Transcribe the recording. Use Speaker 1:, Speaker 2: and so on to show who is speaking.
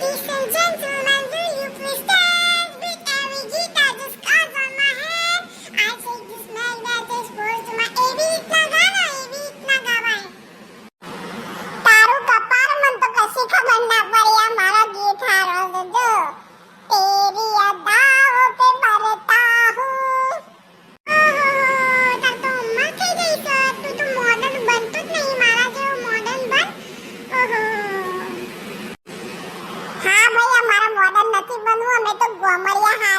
Speaker 1: Ladies and gentlemen, will you please stand with every guitar just cards on my head? I take this man that just goes to my એવી રીતના ગાવાય. તારું કપાળ મન તો કશી ખબર ના પડી આ મારો ગીત હારો છે જો. તેરી અદાઓ પે મરતા હું. તાર તો ઉંમર થઈ ગઈ છે. તું તો મોડર્ન બનતું જ નહીં મારા જેવો મોડર્ન બન. ઓહો. હા ભાઈ અમારા મોડર્ન નથી બનવું અમે તો ગોમરિયા